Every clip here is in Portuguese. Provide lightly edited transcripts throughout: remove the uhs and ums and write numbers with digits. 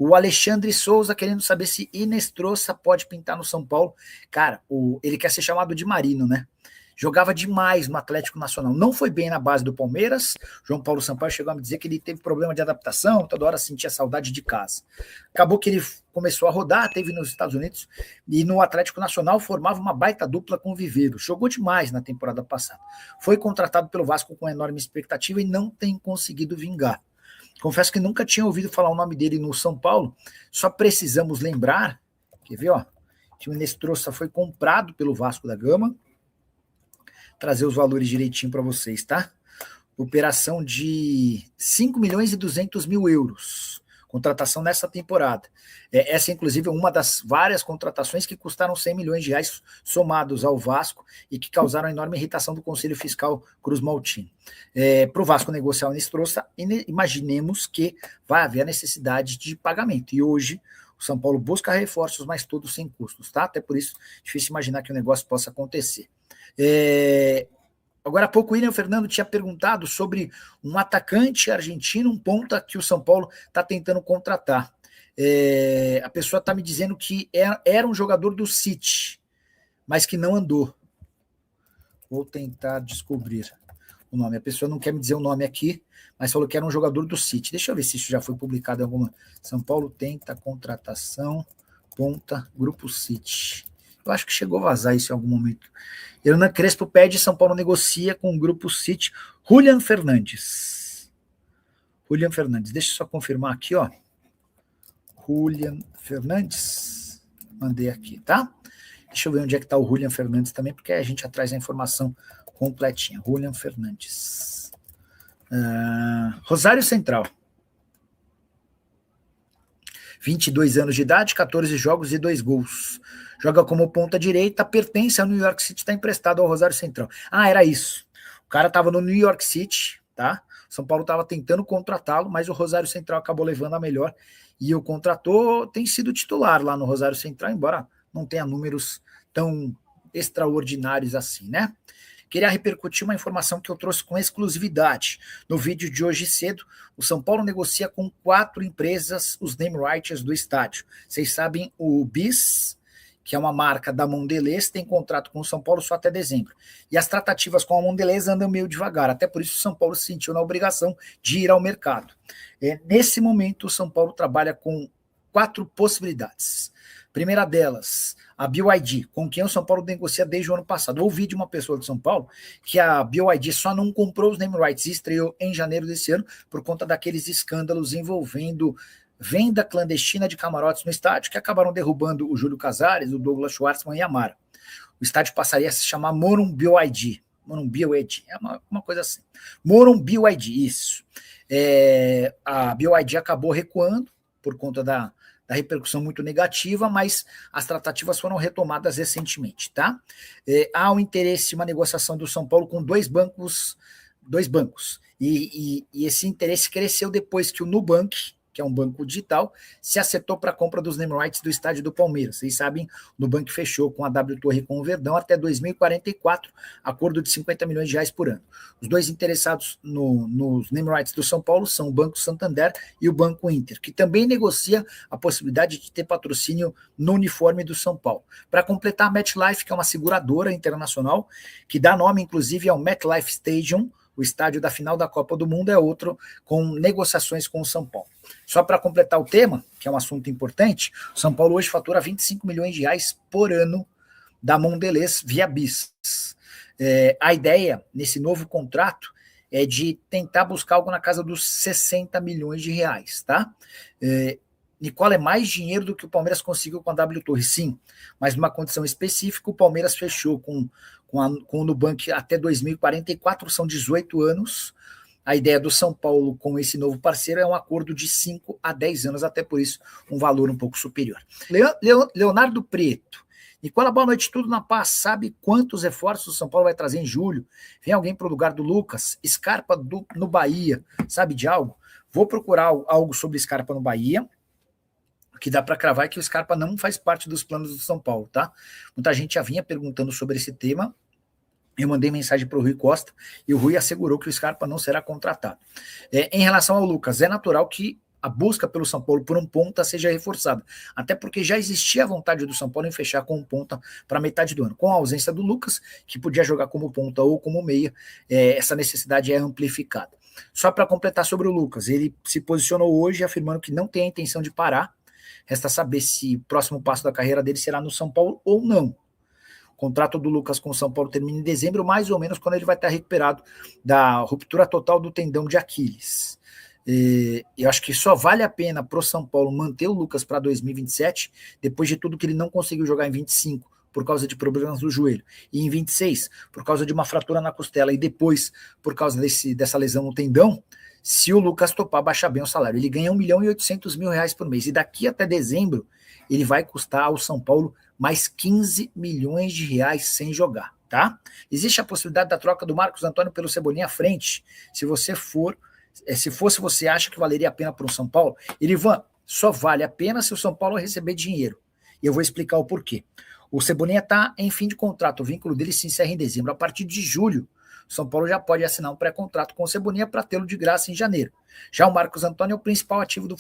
O Alexandre Souza querendo saber se Inestrosa pode pintar no São Paulo. Cara, ele quer ser chamado de Marino, né? Jogava demais no Atlético Nacional. Não foi bem na base do Palmeiras. João Paulo Sampaio chegou a me dizer que ele teve problema de adaptação, toda hora sentia saudade de casa. Acabou que ele começou a rodar, teve nos Estados Unidos, e no Atlético Nacional formava uma baita dupla com o Viveiro. Jogou demais na temporada passada. Foi contratado pelo Vasco com enorme expectativa e não tem conseguido vingar. Confesso que nunca tinha ouvido falar o nome dele no São Paulo. Só precisamos lembrar, quer ver, ó, que o Inestrosa foi comprado pelo Vasco da Gama. Trazer os valores direitinho para vocês, tá? Operação de 5 milhões e 200 mil euros. Contratação nessa temporada. Essa, inclusive, é uma das várias contratações que custaram 100 milhões de reais somados ao Vasco e que causaram enorme irritação do Conselho Fiscal Cruz Maltino. Para o Vasco negociar o Inestrosa, imaginemos que vai haver a necessidade de pagamento. E hoje, o São Paulo busca reforços, mas todos sem custos, tá? Até por isso, difícil imaginar que o negócio possa acontecer. Agora há pouco o William Fernando tinha perguntado sobre um atacante argentino, um ponta que o São Paulo está tentando contratar. A pessoa está me dizendo que era um jogador do City, mas que não andou. Vou tentar descobrir o nome. A pessoa não quer me dizer o nome aqui, mas falou que era um jogador do City. Deixa eu ver se isso já foi publicado em alguma. São Paulo tenta contratação, ponta, Grupo City. Eu acho que chegou a vazar isso em algum momento. Hernan Crespo pede, São Paulo negocia com o Grupo City. Julian Fernandes. Julian Fernandes. Deixa eu só confirmar aqui, ó. Julian Fernandes. Mandei aqui, tá? Deixa eu ver onde é que tá o Julian Fernandes também, porque a gente já traz a informação completinha. Julian Fernandes. Rosário Central. 22 anos de idade, 14 jogos e 2 gols. Joga como ponta direita, pertence ao New York City, está emprestado ao Rosário Central. Era isso. O cara estava no New York City, tá? São Paulo estava tentando contratá-lo, mas o Rosário Central acabou levando a melhor e o contratou, tem sido titular lá no Rosário Central, embora não tenha números tão extraordinários assim, né? Queria repercutir uma informação que eu trouxe com exclusividade. No vídeo de hoje cedo, o São Paulo negocia com 4 empresas os name rights do estádio. Vocês sabem, o BIS, que é uma marca da Mondelez, tem contrato com o São Paulo só até dezembro. E as tratativas com a Mondelez andam meio devagar, até por isso o São Paulo se sentiu na obrigação de ir ao mercado. Nesse momento, o São Paulo trabalha com 4 possibilidades. Primeira delas, a BYD, com quem o São Paulo negocia desde o ano passado. Eu ouvi de uma pessoa de São Paulo que a BYD só não comprou os name rights e estreou em janeiro desse ano por conta daqueles escândalos envolvendo venda clandestina de camarotes no estádio, que acabaram derrubando o Júlio Casares, o Douglas Schwartzman e a Mara. O estádio passaria a se chamar Morumbi-BYD. Morumbi-BYD, é uma coisa assim. Morumbi-BYD, isso. A BYD acabou recuando por conta da repercussão muito negativa, mas as tratativas foram retomadas recentemente, tá? Há um interesse, uma negociação do São Paulo com dois bancos, e esse interesse cresceu depois que o Nubank, que é um banco digital, se acertou para a compra dos name rights do estádio do Palmeiras. Vocês sabem, o Nubank fechou com a W Torre e com o Verdão até 2044, acordo de 50 milhões de reais por ano. Os dois interessados nos name rights do São Paulo são o Banco Santander e o Banco Inter, que também negocia a possibilidade de ter patrocínio no uniforme do São Paulo. Para completar, a MetLife, que é uma seguradora internacional, que dá nome, inclusive, ao MetLife Stadium, o estádio da final da Copa do Mundo, é outro com negociações com o São Paulo. Só para completar o tema, que é um assunto importante, o São Paulo hoje fatura 25 milhões de reais por ano da Mondelez via BIS. A ideia nesse novo contrato é de tentar buscar algo na casa dos 60 milhões de reais, tá? Nicola, é mais dinheiro do que o Palmeiras conseguiu com a W Torre, sim, mas numa condição específica, o Palmeiras fechou com o Nubank até 2044, são 18 anos. A ideia do São Paulo com esse novo parceiro é um acordo de 5 a 10 anos, até por isso um valor um pouco superior. Leonardo Preto. Nicola, boa noite, tudo na paz. Sabe quantos reforços o São Paulo vai trazer em julho? Vem alguém para o lugar do Lucas? Scarpa no Bahia, sabe de algo? Vou procurar algo sobre Scarpa no Bahia. O que dá para cravar é que o Scarpa não faz parte dos planos do São Paulo, tá? Muita gente já vinha perguntando sobre esse tema. Eu mandei mensagem para o Rui Costa e o Rui assegurou que o Scarpa não será contratado. Em relação ao Lucas, é natural que a busca pelo São Paulo por um ponta seja reforçada. Até porque já existia a vontade do São Paulo em fechar com um ponta para metade do ano. Com a ausência do Lucas, que podia jogar como ponta ou como meia, essa necessidade é amplificada. Só para completar sobre o Lucas, ele se posicionou hoje afirmando que não tem a intenção de parar. Resta saber se o próximo passo da carreira dele será no São Paulo ou não. O contrato do Lucas com o São Paulo termina em dezembro, mais ou menos quando ele vai estar recuperado da ruptura total do tendão de Aquiles. Eu acho que só vale a pena para o São Paulo manter o Lucas para 2027, depois de tudo que ele não conseguiu jogar em 25, por causa de problemas do joelho, e em 26, por causa de uma fratura na costela, e depois, por causa dessa lesão no tendão, se o Lucas topar baixar bem o salário. Ele ganha R$ 1.800.000 por mês, e daqui até dezembro, ele vai custar ao São Paulo mais R$ 15 milhões sem jogar, tá? Existe a possibilidade da troca do Marcos Antônio pelo Cebolinha à frente, se fosse você acha que valeria a pena para o São Paulo, Elivan, só vale a pena se o São Paulo receber dinheiro. E eu vou explicar o porquê. O Cebolinha está em fim de contrato, o vínculo dele se encerra em dezembro. A partir de julho, o São Paulo já pode assinar um pré-contrato com o Cebolinha para tê-lo de graça em janeiro. Já o Marcos Antônio é o principal ativo do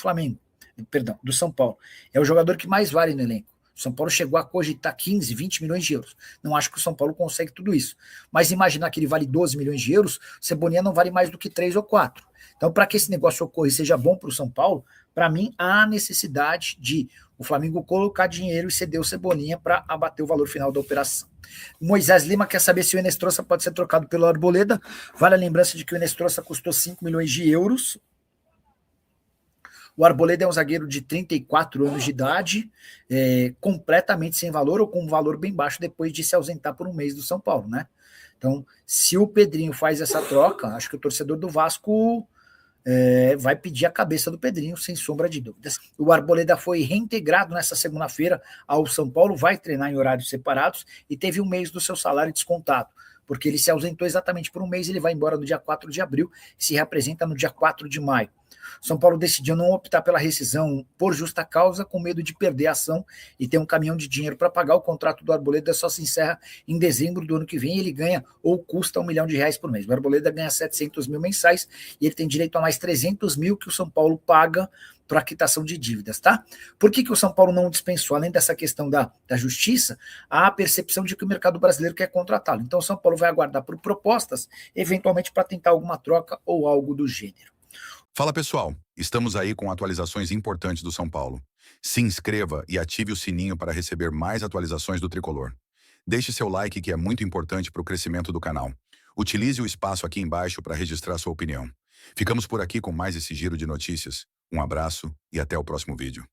do São Paulo. É o jogador que mais vale no elenco. O São Paulo chegou a cogitar 15, 20 milhões de euros. Não acho que o São Paulo consegue tudo isso. Mas imaginar que ele vale 12 milhões de euros, o Cebolinha não vale mais do que 3 ou 4. Então, para que esse negócio ocorra e seja bom para o São Paulo, para mim, há necessidade de o Flamengo colocar dinheiro e ceder o Cebolinha para abater o valor final da operação. Moisés Lima quer saber se o Enes Troça pode ser trocado pelo Arboleda. Vale a lembrança de que o Enes Troça custou 5 milhões de euros. O Arboleda é um zagueiro de 34 anos de idade, completamente sem valor ou com um valor bem baixo depois de se ausentar por um mês do São Paulo, né? Então, se o Pedrinho faz essa troca, acho que o torcedor do Vasco vai pedir a cabeça do Pedrinho, sem sombra de dúvidas. O Arboleda foi reintegrado nessa segunda-feira ao São Paulo, vai treinar em horários separados e teve um mês do seu salário descontado, porque ele se ausentou exatamente por um mês, ele vai embora no dia 4 de abril e se reapresenta no dia 4 de maio. São Paulo decidiu não optar pela rescisão por justa causa, com medo de perder a ação e ter um caminhão de dinheiro para pagar. O contrato do Arboleda só se encerra em dezembro do ano que vem e ele ganha ou custa R$ 1 milhão por mês. O Arboleda ganha 700 mil mensais e ele tem direito a mais 300 mil que o São Paulo paga para quitação de dívidas, tá? Por que o São Paulo não dispensou? Além dessa questão da justiça, há a percepção de que o mercado brasileiro quer contratá-lo. Então o São Paulo vai aguardar por propostas, eventualmente para tentar alguma troca ou algo do gênero. Fala pessoal, estamos aí com atualizações importantes do São Paulo. Se inscreva e ative o sininho para receber mais atualizações do Tricolor. Deixe seu like que é muito importante para o crescimento do canal. Utilize o espaço aqui embaixo para registrar sua opinião. Ficamos por aqui com mais esse giro de notícias. Um abraço e até o próximo vídeo.